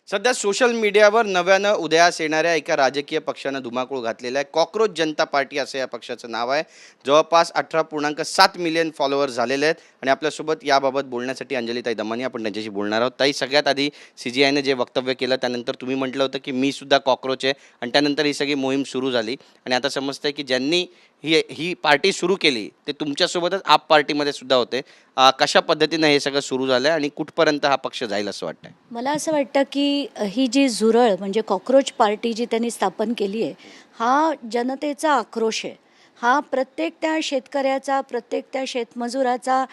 सध्या सोशल मीडियावर नव्यानं उदयास येणाऱ्या एका राजकीय पक्षानं धुमाकूळ घातलेला आहे. कॉकरोच जनता पार्टी असं या पक्षाचं नाव आहे. जवळपास 18.7 मिलियन फॉलोअर्स झालेले आहेत. आणि आपल्यासोबत याबाबत बोलण्यासाठी अंजलीताई दमानी, आपण त्यांच्याशी बोलणार आहोत. ताई, सगळ्यात आधी CGIने जे वक्तव्य केलं त्यानंतर तुम्ही म्हटलं होतं की मी सुद्धा कॉकरोच आहे, आणि त्यानंतर ही सगळी मोहीम सुरू झाली. आणि आता समजतंय की ज्यांनी ही ही पार्टी सुरू केली ते तुमच्यासोबतच आप पार्टीमध्ये सुद्धा होते. कशा पद्धतीनं हे सगळं सुरू झालं आणि कुठपर्यंत हा पक्ष जाईल असं वाटतंय? मला असं वाटतं की ही जी झुरळ म्हणजे कॉकरोच पार्टी जी त्यांनी स्थापन केली आहे, हा जनतेचा आक्रोश आहे. हा प्रत्येक त्या शेतकऱ्याचा, प्रत्येक त्या शेतमजुराचा,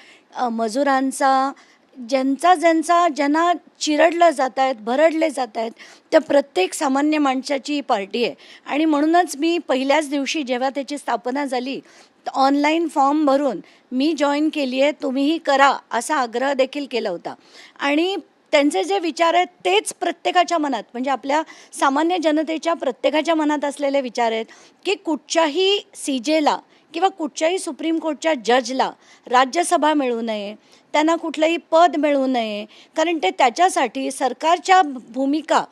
मजुरांचा, ज्यांना चिरडलं जात आहेत, भरडले जात आहेत, त्या प्रत्येक सामान्य माणसाची ही पार्टी आहे. आणि म्हणूनच मी पहिल्याच दिवशी जेव्हा त्याची स्थापना झाली, ऑनलाईन फॉर्म भरून मी जॉईन केली आहे, तुम्हीही करा असा आग्रह देखील केला होता. आणि त्यांचे जे विचार आहेत तेच प्रत्येकाच्या मनात, म्हणजे आपल्या सामान्य जनतेच्या प्रत्येकाच्या मनात असलेले विचार आहेत की कुठच्याही CJला किंवा कुठच्याही सुप्रीम कोर्टच्या जजला राज्यसभा मिळू नये, त्यांना कुठलंही पद मिळू नये, कारण ते त्याच्यासाठी सरकारच्या भूमिका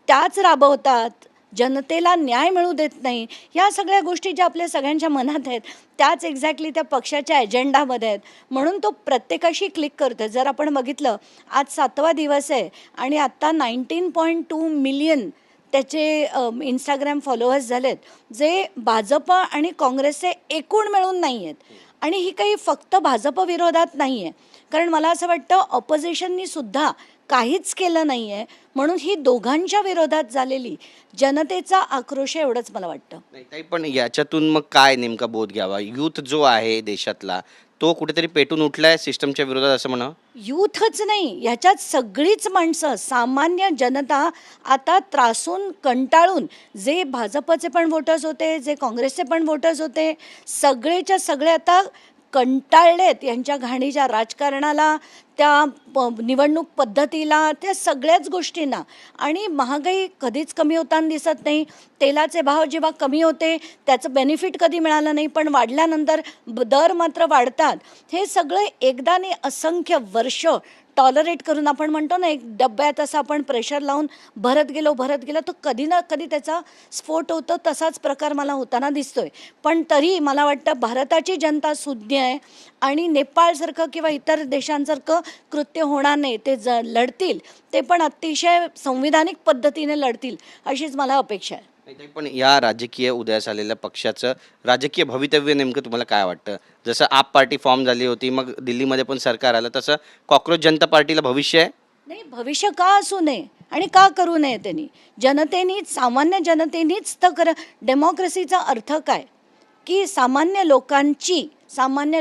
त्याच राबवतात, जनतेला न्याय मिळू देत नाही. या सगळ्या गोष्टी ज्या आपल्या सगळ्यांच्या मनात आहेत त्याच एक्झॅक्टली त्या पक्षाच्या एजेंडामध्ये आहेत. म्हणून तो प्रत्येकाशी क्लिक करतो. जर आपण बघितलं, आज 7वा दिवस आहे आणि आत्ता 19.2 मिलियन त्याचे इंस्टाग्राम फॉलोअर्स झालेत, जे भाजप आणि काँग्रेसचे एकूण मिळून नाही आहेत. आणि ही काही फक्त भाजप विरोधात नाही आहे, कारण मला असं वाटतं ऑपोजिशननी सुद्धा काहीच केलं नाही आहे. म्हणून ही दोघांच्या विरोधात झालेली जनतेचा आक्रोश आहे, एवढंच मला वाटतं. नाही ताई, पण याच्यातून मग काय नेमका बोध घ्यावा? यूथ जो आहे देशातला, तो कुठेतरी पेटून उठलाय सिस्टमच्या विरोधात असं म्हणा. यूथच नाही, ह्याच्यात सगळीच माणसं, सामान्य जनता आता त्रासून कंटाळून, जे भाजपचे पण वोटर्स होते, जे काँग्रेसचे पण वोटर्स होते, सगळेच्या सगळे आता कंटाळलेत यांच्या घाणीच्या राजकारणाला, त्या निवडणूक पद्धतीला, त्या सगळ्याच गोष्टींना. आणि महागाई कधीच कमी होताना दिसत नाही. तेलाचे भाव जेव्हा कमी होते त्याचं बेनिफिट कधी मिळालं नाही, पण वाढल्यानंतर दर मात्र वाढतात. हे सगळं एकदा नाही, असंख्य वर्ष टॉलरेट करून, आपण म्हणतो ना, एक डब्यात असं आपण प्रेशर लावून भरत गेलो तर कधी ना कधी त्याचा स्फोट होतो. तसाच प्रकार मला होताना दिसतोय. पण तरी मला वाटतं भारताची जनता सुज्ञ आहे आणि नेपाळसारखं किंवा इतर देशांसारखं कृत्य होणार नाही. ते लढतील, ते पण अतिशय संविधानिक पद्धतीने लढतील, अशीच मला अपेक्षा आहे. नाही ताई, पण या राजकीय उदयास आलेल्या पक्षाचं राजकीय भवितव्य नेमकं तुम्हाला काय वाटतं? जसं आप पार्टी फॉर्म झाली होती, मग दिल्लीमध्ये पण सरकार आलं, तसं कॉकरोच जनता पार्टीला भविष्य आहे? नाही, भविष्य का असू नये आणि का करू नये? त्यांनी जनतेनीच, सामान्य जनतेनीच तर डेमोक्रेसीचा अर्थ काय, की सामान्य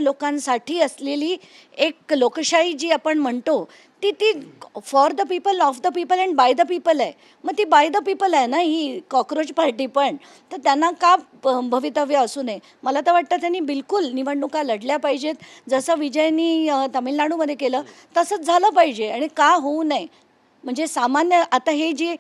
लोकांसाठी असलेली एक लोकशाही जी आपण म्हणतो, ती for the people, of the people and by the people आहे. मग ती बाय द पीपल आहे ना ही कॉकरोच पार्टी पण. तर त्यांना का भवितव्य असू नये? मला तर वाटतं त्यांनी बिलकुल निवडणुका लढल्या पाहिजेत. जसं विजयनी तामिळनाडूमध्ये केलं तसंच झालं पाहिजे. आणि का होऊ नये? म्हणजे सामान्य आता हे जे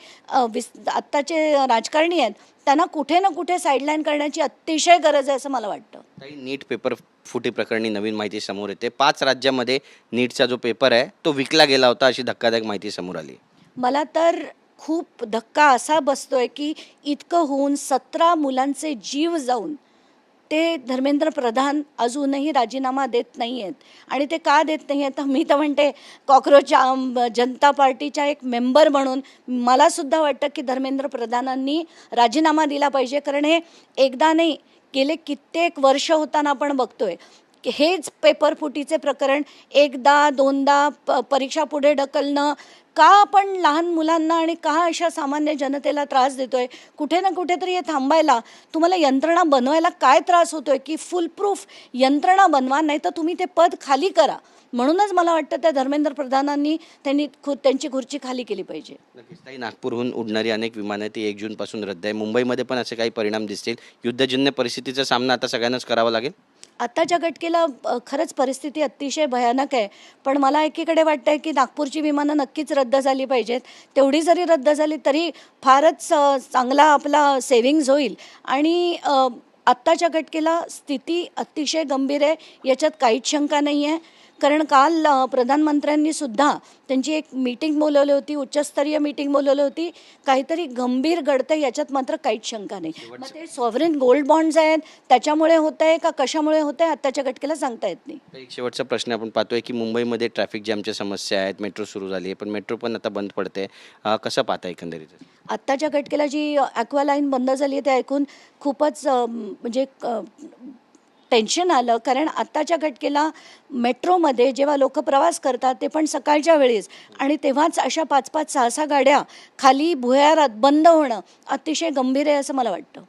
आत्ताचे राजकारणी आहेत त्यांना कुठे ना कुठे साईडलाईन करण्याची अतिशय गरज आहे असं मला वाटतं. ताई, नीट पेपर फुटी प्रकरणी नवीन माहिती समोर येते. 5 राज्यामध्ये नीटचा जो पेपर आहे तो विकला गेला होता, अशी धक्कादायक माहिती समोर आली. मला तर खूप धक्का असा बसतोय की इतकं होऊन 17 मुलांचे जीव जाऊन ते धर्मेंद्र प्रधान अजूनही राजीनामा देत नाही आहेत. आणि ते का देत नाही आहेत? तर मी तर म्हणते, कॉकरोच जनता पार्टीच्या एक मेंबर म्हणून मला सुद्धा वाटतं की धर्मेंद्र प्रधानांनी राजीनामा दिला पाहिजे. कारण हे एकदा नाही, गेले कित्येक वर्ष होताना आपण बघतोय की हेच पेपर फुटीचे प्रकरण एकदा दोनदा परीक्षा पुढे ढकलणं. का आपण लहान मुलांना आणि का अशा सामान्य जनतेला त्रास देतोय? कुठे ना कुठेतरी हे थांबायला, तुम्हाला यंत्रणा बनवायला काय त्रास होतोय की फुल प्रूफ यंत्रणा बनवा, नाही तर तुम्ही ते पद खाली करा. म्हणूनच मला वाटतं त्या धर्मेंद्र प्रधानांनी त्यांची खुर्ची खाली केली पाहिजे. नक्कीच ताई, नागपूरहून उडणारी अनेक विमानं ती 1 जूनपासून रद्द आहे. मुंबईमध्ये पण असे काही परिणाम दिसतील. युद्धजन्य परिस्थितीचा सामना आता सगळ्यांनाच करावा लागेल. आत्ताच्या घटकेला खरंच परिस्थिती अतिशय भयानक आहे. पण मला एकीकडे वाटतं आहे की नागपूरची विमानं नक्कीच रद्द झाली पाहिजेत. तेवढी जरी रद्द झाली तरी फारच चांगला आपला सेव्हिंग्ज होईल. आणि आत्ताच्या घटकेला स्थिती अतिशय गंभीर आहे, याच्यात काहीच शंका नाही आहे. कारण काल प्रधानमंत्र्यांनी सुद्धा त्यांची एक मीटिंग बोलवली होती, उच्चस्तरीय मीटिंग बोलवली होती. काहीतरी गंभीर घडतं याच्यात मात्र काहीच शंका नाही. मग ते सॉव्हरेन गोल्ड बॉन्ड्स आहेत त्याच्यामुळे होत आहे का कशामुळे होत आहे आत्ताच्या घटकेला सांगता येत नाही. एक शेवटचा प्रश्न आपण पाहतोय की मुंबईमध्ये ट्रॅफिक जॅमच्या समस्या आहेत, मेट्रो सुरू झाली आहे, पण मेट्रो पण आता बंद पडते. कसं पाहता एकंदरीत? आत्ताच्या घटकेला जी ॲक्वा लाईन बंद झाली आहे ते ऐकून खूपच म्हणजे टेन्शन आलं. कारण आत्ताच्या घटकेला मेट्रोमध्ये जेव्हा लोक प्रवास करतात ते पण सकाळच्या वेळेस आणि तेव्हाच अशा 5-5, 6-6 गाड्या खाली भुयारात बंद होणं अतिशय गंभीर आहे असं मला वाटतं.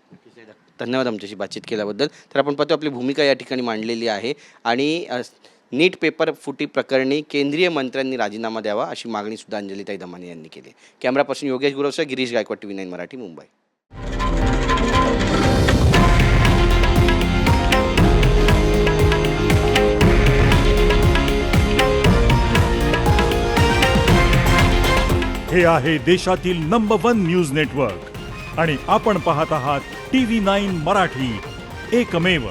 धन्यवाद आमच्याशी बातचीत केल्याबद्दल. तर आपण पाहतो आपली भूमिका या ठिकाणी मांडलेली आहे आणि नीट पेपर फुटी प्रकरणी केंद्रीय मंत्र्यांनी राजीनामा द्यावा अशी मागणी सुद्धा अंजलीताई दमाने यांनी केली. कॅमेरापासून योगेश गुरवसह गिरीश गायकवाड, TV9 मराठी, मुंबई. हे आहे देशातील नंबर 1 न्यूज नेटवर्क आणि आपण पाहत आहात TV9 मराठी, एकमेव.